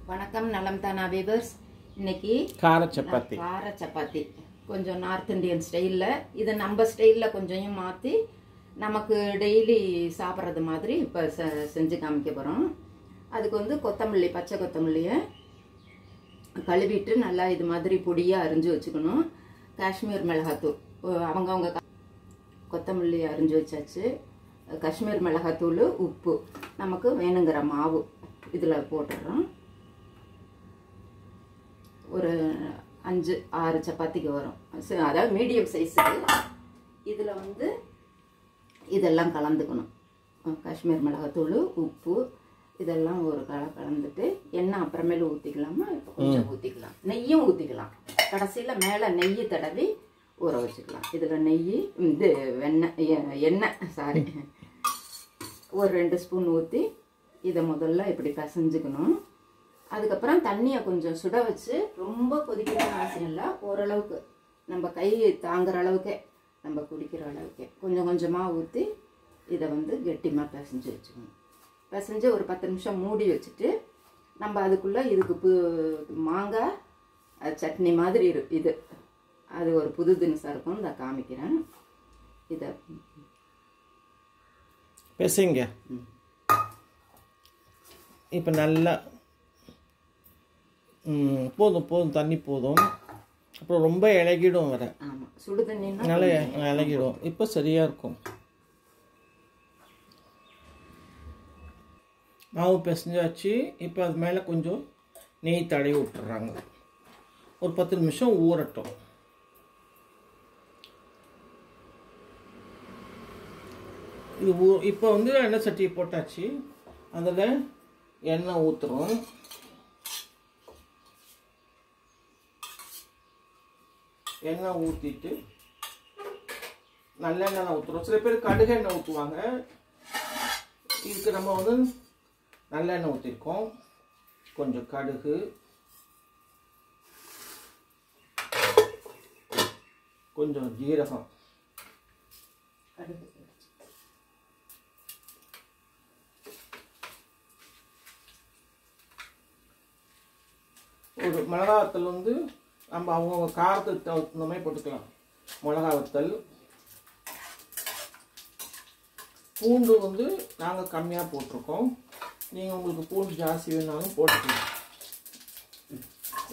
வணக்கம் நலம் தானா வீவர்ஸ். இன்னைக்கு கார சப்பாத்தி கொஞ்சம் நார்த் இந்தியன் ஸ்டைலில், இது நம்ம ஸ்டைலில் கொஞ்சம் மாற்றி நமக்கு டெய்லி சாப்பிட்றது மாதிரி இப்போ செஞ்சு காமிக்க போகிறோம். அதுக்கு கொத்தமல்லி, பச்சை கொத்தமல்லியை கழுவிட்டு நல்லா இது மாதிரி பொடியாக அரிஞ்சு வச்சுக்கணும். காஷ்மீர் மிளகாத்தூள், அவங்கவுங்க கொத்தமல்லி அரிஞ்சு வச்சாச்சு. காஷ்மீர் மிளகாத்தூள், உப்பு, நமக்கு வேணுங்கிற மாவு இதில் போட்டுடுறோம். ஒரு 5-6 சப்பாத்திக்கு வரும், அதாவது மீடியம் சைஸுக்கு. இதில் இதெல்லாம் கலந்துக்கணும். காஷ்மீர் மிளகாத்தூள், உப்பு இதெல்லாம் ஒரு கலந்துட்டு எண்ணெய் அப்புறமேல ஊற்றிக்கலாமா? இப்போ கொஞ்சம் ஊற்றிக்கலாம். நெய்யும் ஊற்றிக்கலாம். கடைசியில் மேலே நெய் தடவி ஊற வச்சுக்கலாம். இதில் நெய், இது எண்ணெய் ஒரு 2 ஸ்பூன் ஊற்றி இதை முதல்ல இப்படி பிசைஞ்சுக்கணும். அதுக்கப்புறம் தண்ணியை கொஞ்சம் சுட வச்சு, ரொம்ப கொதிக்கணும்னு அவசியம் இல்லை, ஓரளவுக்கு நம்ம கை தாங்குற அளவுக்கே, நம்ம குடிக்கிற அளவுக்கே கொஞ்சம் கொஞ்சமாக ஊற்றி இதை கெட்டிமாக பிசைஞ்சு வச்சுக்கணும். பிசைஞ்சு ஒரு 10 நிமிஷம் மூடி வச்சுட்டு, நம்ம அதுக்குள்ளே இதுக்கு மாங்காய் சட்னி மாதிரி இது அது ஒரு புது தினசாக இருக்கும். இதை காமிக்கிறேன். இதை பிசைங்க. இப்போ நல்லா போதும் தண்ணி போதும். அப்புறம் ரொம்ப இலகிடும் வர. ஆமாம், சுடு தண்ணி நல்லா இலகிடும். இப்போ சரியாக இருக்கும். மாவு பிசைஞ்சாச்சு. இப்போ அது மேலே கொஞ்சம் நெய் தடவி விட்டுறாங்க. ஒரு 10 நிமிஷம் ஊறட்டும். இது இப்போ எண்ணெய் சட்டியை போட்டாச்சு. அதில் எண்ணெய் ஊற்றுறோம். எண்ணெய் ஊற்றிட்டு நல்லெண்ணெய் ஊற்றுறோம். சில பேர் கடுகு எண்ணெய் ஊற்றுவாங்க. இதுக்கு நம்ம நல்லெண்ணெய் ஊற்றிருக்கோம். கொஞ்சம் கடுகு, கொஞ்சம் ஜீரகம், ஒரு மிளகா வத்தல் நம்ம அவங்கவுங்க காரத்துக்கு தகுந்த மாதிரி போட்டுக்கலாம். மிளகா வத்தல், பூண்டு நாங்கள் கம்மியாக போட்டிருக்கோம். நீங்கள் உங்களுக்கு பூண்டு ஜாஸ்தி வேணாலும் போட்டுக்கலாம்.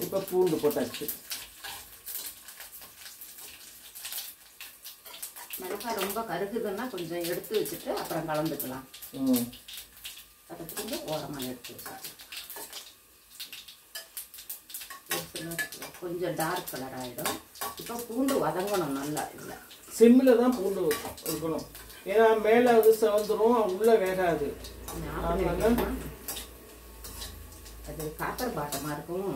இப்போ பூண்டு போட்டாச்சு. மிளகாய் ரொம்ப கருகுதுன்னா கொஞ்சம் எடுத்து வச்சுட்டு அப்புறம் கலந்துக்கலாம். கலந்துட்டு ஓரமாக எடுத்து வச்சுக்கலாம். கொஞ்சம் டார்க் கலர் ஆகிடும். இப்போ பூண்டு வதங்கணும் நல்லா. இல்லை, சிம்மில் தான் பூண்டு இருக்கணும். ஏன்னா மேலே செவந்துடும், உள்ளே வேகாது. அது காப்பர் பாட்டமாக இருக்கும்,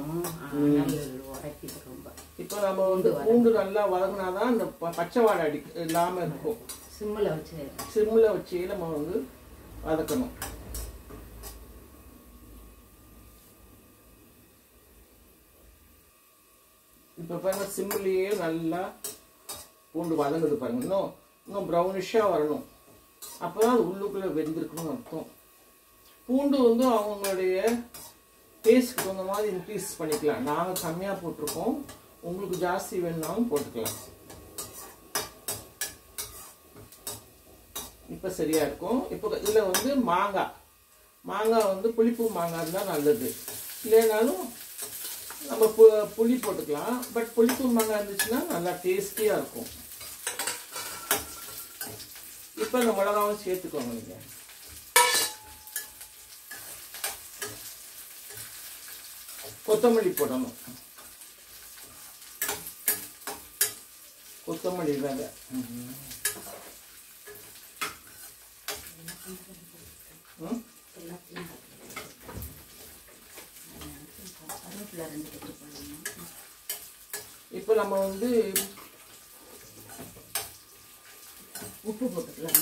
உடைக்கிது ரொம்ப. இப்போ நம்ம பூண்டு நல்லா வதங்கினாதான் இந்த பச்சை வாடை இல்லாமல் இருக்கும். சிம்மில் வச்சு நம்ம வதக்கணும். இப்போ பாருங்க, சிம்மிலேயே நல்லா பூண்டு வதங்குது பாருங்க. இன்னும் ப்ரௌனிஷாக வரணும். அப்போ தான் அது உள்ளுக்குள்ளே வெந்திருக்கணும்னு அர்த்தம். பூண்டு அவங்களுடைய டேஸ்ட்க்கு தகுந்த மாதிரி இன்க்ரீஸ் பண்ணிக்கலாம். நாங்கள் கம்மியாக போட்டிருக்கோம், உங்களுக்கு ஜாஸ்தி வேணுனாலும் போட்டுக்கலாம். இப்போ சரியா இருக்கும். இப்போ இதில் மாங்காய் புளிப்பு மாங்காய் இருந்தால் நல்லது. இல்லைனாலும் நம்ம புளி போட்டுக்கலாம். பட் புளிப்பு மாங்காய் இருந்துச்சுன்னா நல்லா டேஸ்டியாக இருக்கும். இப்போ இந்த மிளகாவும் சேர்த்துக்கோங்க. நீங்கள் கொத்தமல்லி போடணும். கொத்தமல்லி விதை, இப்போ நம்ம உப்பு போட்டுக்கலாம்.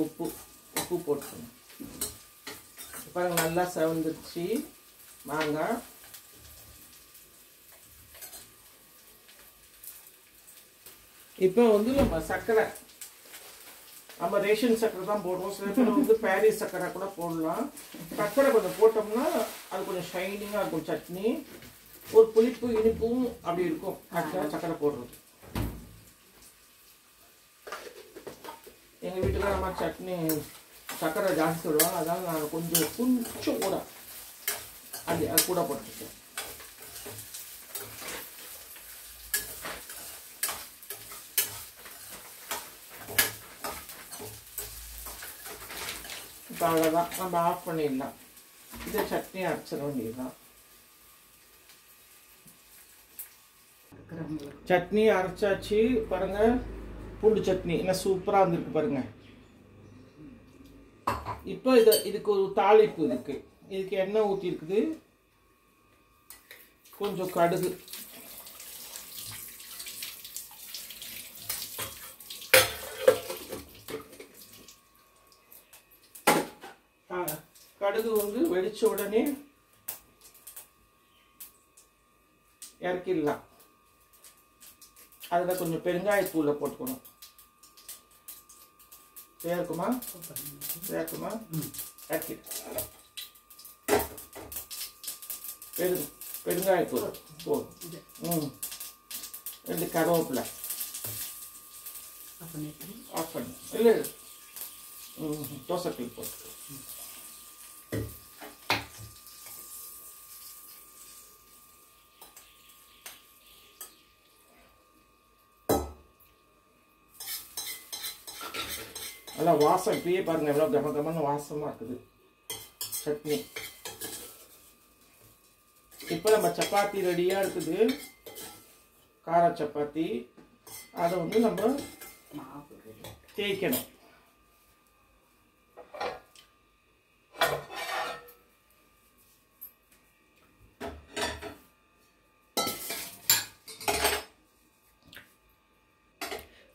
உப்பு போட்டுக்கணும். இப்போ நல்லா செவந்துருச்சு மாங்காய். இப்போ நம்ம சர்க்கரை நம்ம ரேஷன் சக்கரை தான் போடுவோம். சில பேர் வந்து பாரிஸ் சக்கரை கூட போடலாம். சக்கரை கொஞ்சம் போட்டோம்னா அது கொஞ்சம் ஷைனிங்காக இருக்கும் சட்னி. ஒரு புளிப்பு இனிப்பும் அப்படி இருக்கும் சக்கரை போடுறது. எங்கள் வீட்டுக்கு நம்ம சட்னி சக்கரை ஜாஸ்தி விடுவாங்க. அதனால நான் கொஞ்சம் கூட அது கூட போட்டுருக்கேன். இப்போ அவ்வளோதான், நம்ம ஆஃப் பண்ணிடலாம். இதை சட்னி அரைச்சிட வேண்டியதுதான். சட்னி அரைச்சாச்சு பாருங்க. பூண்டு சட்னி என்ன சூப்பராக இருந்திருக்கு பாருங்க. இப்போ இதுக்கு ஒரு தாளிப்பு இருக்கு. இதுக்கு எண்ணெய் ஊற்றி இருக்குது, கொஞ்சம் கடுகு, கடுகு வந்து வெடிச்ச உடனே இறக்கிடலாம். அதில் கொஞ்சம் பெருங்காயத்தூளை போட்டுக்கணும். சேர்க்குமா இறக்கிட்டு பெருங்காயத்தூள் போதும். 2 கருவேப்பிலை ஆஃப் பண்ணி இல்லை தோசைக்கல் போட்டு நல்லா வாசம். இப்பயே பாருங்க எவ்வளோ கமகமான வாசமாக இருக்குது சட்னி. இப்போ நம்ம சப்பாத்தி ரெடியாக இருக்குது, கார சப்பாத்தி. அதை வந்து நம்ம தேய்க்கணும்.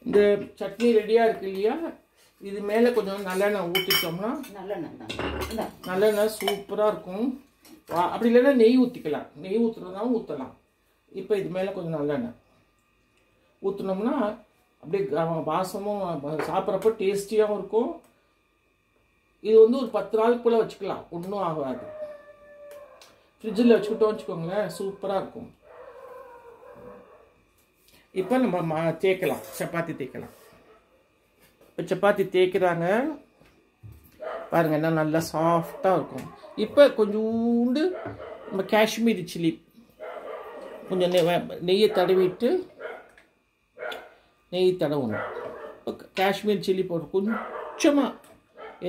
இந்த சட்னி ரெடியாக இருக்கு இல்லையா, இது மேலே கொஞ்சம் நல்லெண்ணெய் ஊற்றிட்டோம்னா நல்லெண்ணெய் சூப்பராக இருக்கும். அப்படி இல்லைன்னா நெய் ஊற்றிக்கலாம். நெய் ஊற்றுறதுனாலும் ஊற்றலாம். இப்போ இது மேலே கொஞ்சம் நல்லெண்ணெய் ஊற்றினோம்னா அப்படியே வாசமும் சாப்பிட்றப்போ டேஸ்டியாகவும் இருக்கும். இது வந்து ஒரு 10 நாளுக்கு போல் வச்சுக்கலாம், ஒன்றும் ஆகாது. ஃப்ரிட்ஜில் வச்சுக்கிட்டோம் வச்சுக்கோங்களேன், சூப்பராக இருக்கும். இப்போ நம்ம தேய்க்கலாம், சப்பாத்தி தேய்க்கலாம். இப்போ சப்பாத்தி தேய்க்கிறாங்க பாருங்கள், என்ன நல்லா சாஃப்டாக இருக்கும். இப்போ கொஞ்சோண்டு நம்ம காஷ்மீரி சில்லி கொஞ்சம் நெய்யை தடவிட்டு தடவணும். இப்போ காஷ்மீர் சில்லி போட்டு கொஞ்சமாக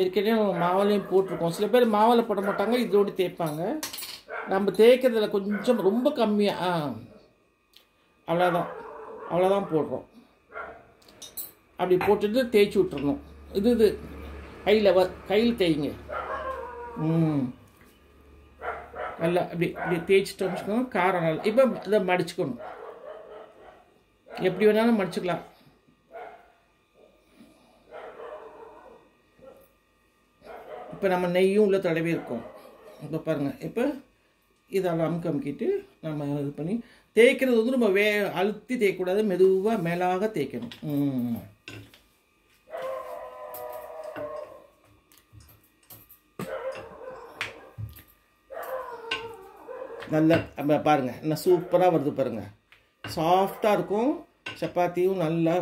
ஏற்கனவே மாவுலையும் போட்டிருக்கோம். சில பேர் மாவில் போட மாட்டாங்க, இதோடு தேய்ப்பாங்க. நம்ம தேய்க்கிறதுல கொஞ்சம் ரொம்ப கம்மியாக அவ்வளோதான் போடுறோம். அப்படி போட்டுட்டு தேய்ச்சி விட்டுறணும். இது கையில் தேய்ங்க. நல்லா அப்படி தேய்ச்சிட்டோம்னு வச்சுக்கோங்க. காரம் நல்லா. இப்போ இதை மடிச்சுக்கணும். எப்படி வேணாலும் மடிச்சுக்கலாம். இப்போ நம்ம நெய்யும் உள்ள தடவி இருக்கோம். இப்போ பாருங்கள், இப்போ இதெல்லாம் அமுக்கிட்டு நம்ம இது பண்ணி தேய்க்கிறது வந்து நம்ம அழுத்தி தேய்க்கக்கூடாது, மெதுவாக மேலாக தேய்க்கணும். நல்லா பாருங்கள், என்ன சூப்பராக வருது பாருங்கள். சாஃப்டாக இருக்கும் சப்பாத்தியும். நல்லா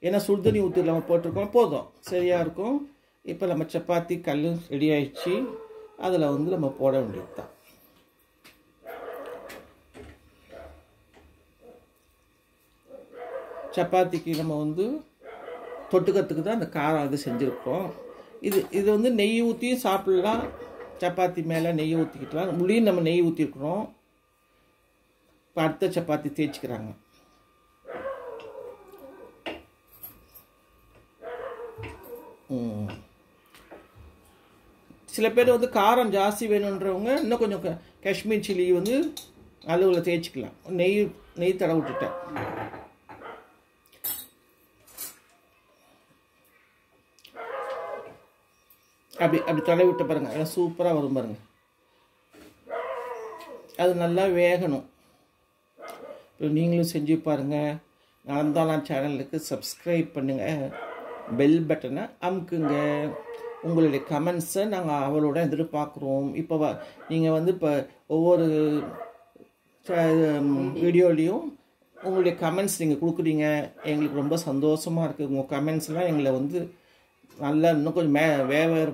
ஏன்னா சுடுதண்ணி ஊற்றி நம்ம போட்டிருக்கோம், போதும், சரியாக இருக்கும். இப்போ நம்ம சப்பாத்தி கல் ரெடி ஆயிடுச்சு. அதில் வந்து நம்ம போட வேண்டியது தான். சப்பாத்திக்கு நம்ம வந்து தொட்டுக்கிறதுக்கு தான் அந்த காரம் அது செஞ்சுருக்கோம். இது வந்து நெய் ஊற்றியும் சாப்பிட்லாம். சப்பாத்தி மேலே நெய் ஊற்றிக்கிட்டலாம். முடியும் நம்ம நெய் ஊற்றிருக்கிறோம். இப்போ அடுத்த சப்பாத்தி தேய்ச்சிக்கிறாங்க. சில பேர் வந்து காரம் ஜாஸ்தி வேணுன்றவங்க இன்னும் கொஞ்சம் காஷ்மீர் சில்லி வந்து அளவில் தேய்ச்சிக்கலாம். நெய் தடவை விட்டுட்டேன். அப்படி தடவி விட்ட பாருங்கள், எல்லாம் சூப்பராக வரும் பாருங்கள். அது நல்லா வேகணும். இப்போ நீங்களும் செஞ்சு பாருங்கள். நலம்தானா சேனலுக்கு சப்ஸ்கிரைப் பண்ணுங்கள். பெல் பட்டனை அமுக்குங்க. உங்களுடைய கமெண்ட்ஸை நாங்கள் அவளோட எதிர்பார்க்குறோம். இப்போ நீங்கள் வந்து இப்போ ஒவ்வொரு வீடியோலையும் உங்களுடைய கமெண்ட்ஸ் நீங்கள் கொடுக்குறீங்க, எங்களுக்கு ரொம்ப சந்தோஷமாக இருக்குது. உங்கள் கமெண்ட்ஸ்லாம் எங்களை வந்து நல்லா இன்னும் கொஞ்சம் வேறு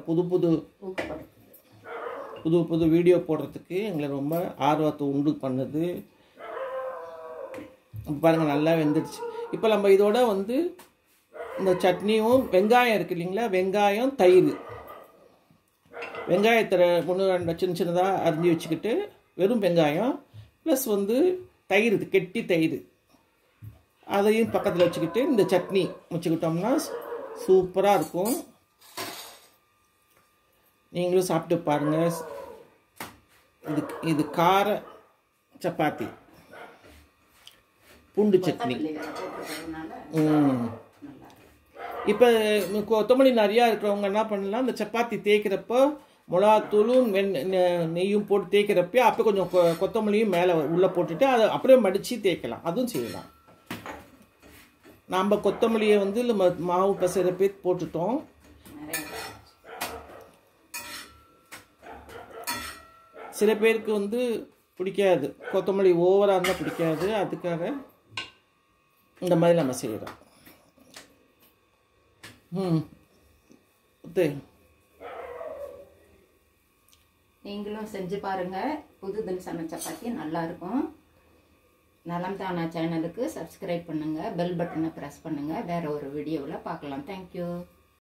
புது வீடியோ போடுறதுக்கு எங்களை ரொம்ப ஆர்வத்தை உண்டு பண்ணுது. பாருங்கள் நல்லா வெந்துடுச்சு. இப்போ நம்ம இதோட வந்து இந்த சட்னியும் வெங்காயம் இருக்குது இல்லைங்களா, வெங்காயம் தயிர், வெங்காயத்தை சின்ன சின்னதாக அரிஞ்சு வச்சுக்கிட்டு வெறும் வெங்காயம் ப்ளஸ் வந்து தயிர், கெட்டி தயிர் அதையும் பக்கத்தில் வச்சுக்கிட்டு இந்த சட்னி வச்சுக்கிட்டோம்னா சூப்பராக இருக்கும். நீங்களும் சாப்பிட்டு பாருங்கள். இது கார சப்பாத்தி, பூண்டு சட்னி. இப்போ கொத்தமல்லி நிறையா இருக்கிறவங்க என்ன பண்ணலாம், இந்த சப்பாத்தி தேய்க்கிறப்போ மிளகாத்தூளும் நெய்யும் போட்டு தேய்க்கிறப்ப அப்போ கொஞ்சம் கொத்தமல்லியும் மேலே உள்ளே போட்டுட்டு அதை அப்படியே மடித்து தேய்க்கலாம். அதுவும் செய்யலாம். நம்ம கொத்தமல்லியை வந்து மாவு பசைறப்பே போட்டுட்டோம். சில பேருக்கு வந்து பிடிக்காது, கொத்தமல்லி ஓவராக இருந்தால் பிடிக்காது. அதுக்காக இந்த மாதிரி நம்ம செய்கிறோம். நீங்களும் செஞ்சு பாருங்கள். புது தினசான சப்பாத்தி நல்லாயிருக்கும். நலம் தானா சேனலுக்கு சப்ஸ்கிரைப் பண்ணுங்கள், பெல் பட்டனை ப்ரெஸ் பண்ணுங்கள். வேறு ஒரு வீடியோவில் பார்க்கலாம். தேங்க்யூ.